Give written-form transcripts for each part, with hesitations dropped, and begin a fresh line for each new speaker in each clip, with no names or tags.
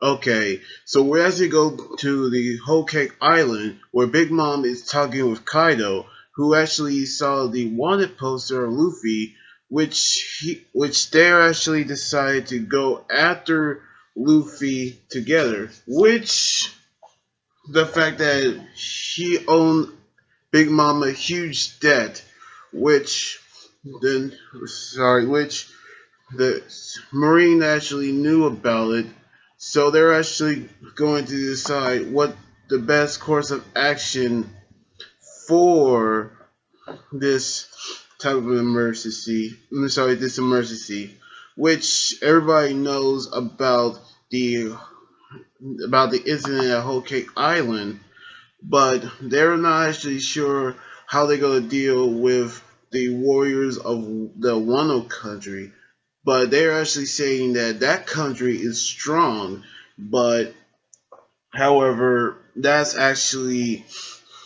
Okay, so we actually go to the Whole Cake Island where Big Mom is talking with Kaido, who actually saw the wanted poster of Luffy, which they actually decided to go after Luffy together. Which the fact that he owed Big Mom a huge debt, which then which the Marine actually knew about it, so they're actually going to decide what the best course of action for this type of emergency. This emergency, which everybody knows the about the incident at Whole Cake Island, but they're not actually sure how they're going to deal with the warriors of the Wano country. But they're actually saying that that country is strong, but however, that's actually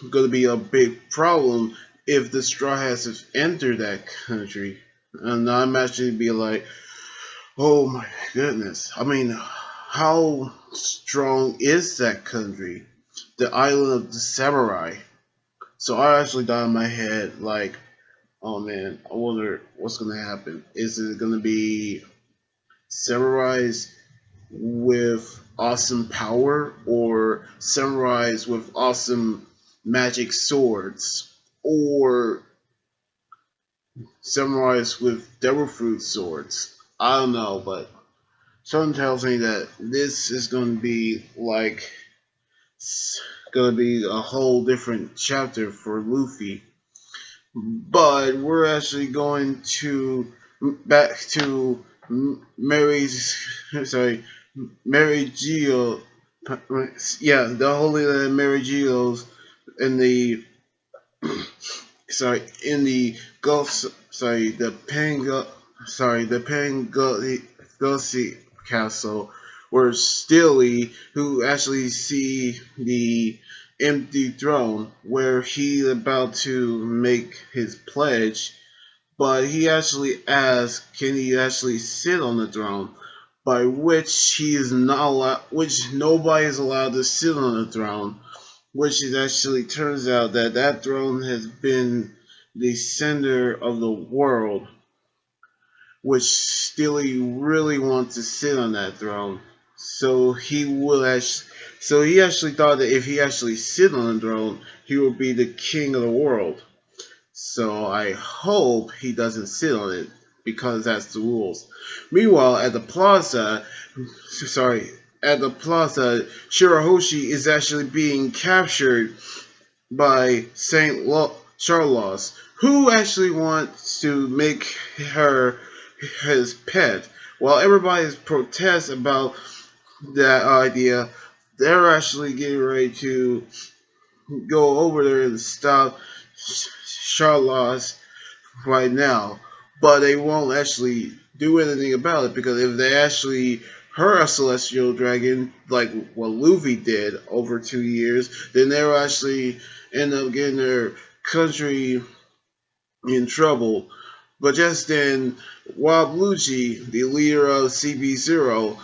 going to be a big problem if the Straw Hats enter that country. And I'm actually be like, oh my goodness. I mean, how strong is that country? The island of the samurai. So I actually thought in my head, like, oh man, I wonder what's gonna happen. Is it gonna be samurais with awesome power or samurais with awesome magic swords or samurais with devil fruit swords? I don't know, but something tells me that this is going to be like going to be a whole different chapter for Luffy. But we're actually going to back to Mary's sorry Mary Geo, yeah, the Holy Land Mary Geo's in the in the Gulf, the Pangosi Castle, where Steely, who actually see the empty throne, where he about to make his pledge, but he actually asks, can he actually sit on the throne? By which he is not allowed, which nobody is allowed to sit on the throne, which it actually turns out that that throne has been the center of the world, which Steely really wants to sit on that throne. So he actually thought that if he actually sit on the throne, he would be the king of the world. So I hope he doesn't sit on it because that's the rules. Meanwhile, at the plaza, Shirahoshi is actually being captured by Charlos, who actually wants to make her his pet. While everybody protests about that idea, they're actually getting ready to go over there and stop Charlos right now. But they won't actually do anything about it because if they actually hurt a celestial dragon like what Luffy did over 2 years, then they'll actually end up getting their country in trouble. But just then, Rob Lucci, the leader of CP0,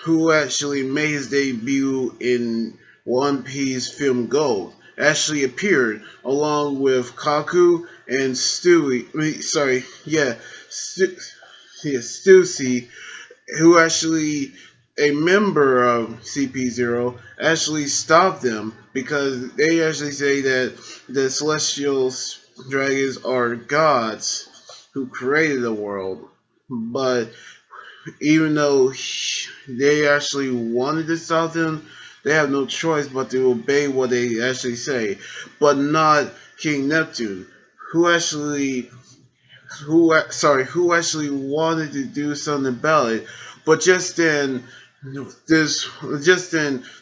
who actually made his debut in One Piece Film Gold, actually appeared along with Kaku and Stewie. Stussy, who actually a member of CP0 actually stopped them because they actually say that the celestial dragons are gods who created the world. But even though they actually wanted to stop them, they have no choice but to obey what they actually say. But not King Neptune, who actually who actually wanted to do something about it. But just then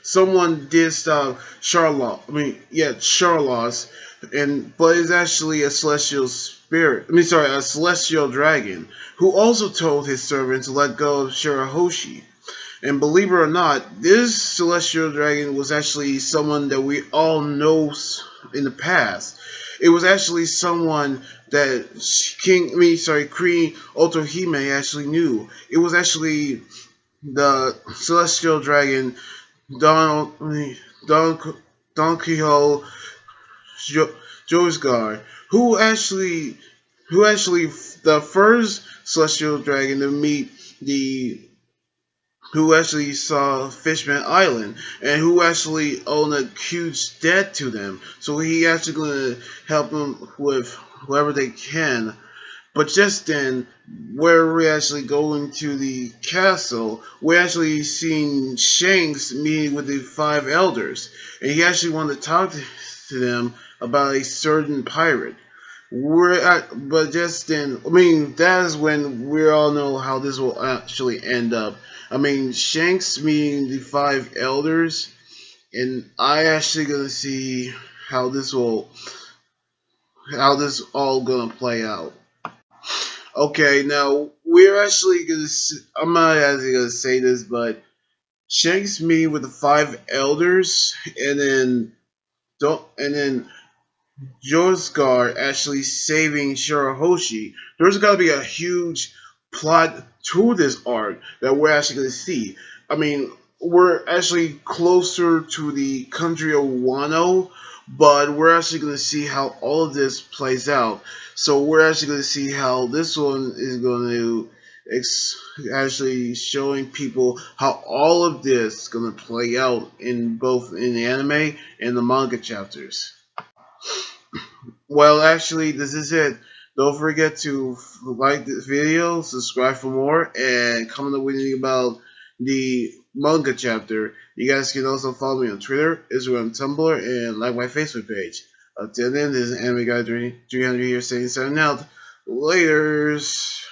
someone did stop Charlotte. Charlos, but it's actually a celestial spirit. A celestial dragon who also told his servant to let go of Shirahoshi. And believe it or not, this celestial dragon was actually someone that we all know in the past. It was actually someone that Queen Otohime actually knew. It was actually the celestial dragon Don Don Don Quixote Josgar, who actually the first celestial dragon to meet the who actually saw Fishman Island and who actually owned a huge debt to them. So he actually gonna help them with whoever they can. But just then, where we're actually going to the castle, we're actually seeing Shanks meeting with the five elders, and he actually wanted to talk to them about a certain pirate. But just then, I mean, that is when we all know how this will actually end up. I mean, Shanks meeting the five elders, and I actually gonna see how this all gonna play out. Okay, now we're actually gonna. I'm not actually gonna say this, but Shanks meeting with the five elders, and then Josgar actually saving Shirahoshi. There's got to be a huge plot to this arc that we're actually going to see. I mean, we're actually closer to the country of Wano, but we're actually going to see how all of this plays out. So we're actually going to see how this one is going to actually showing people how all of this is going to play out in both in the anime and the manga chapters. Well, actually, this is it. Don't forget to like this video, subscribe for more, and comment with anything about the manga chapter. You guys can also follow me on Twitter, Instagram, Tumblr, and like my Facebook page. Until then, this is Anime Guy 300 here saying signing out. Laters.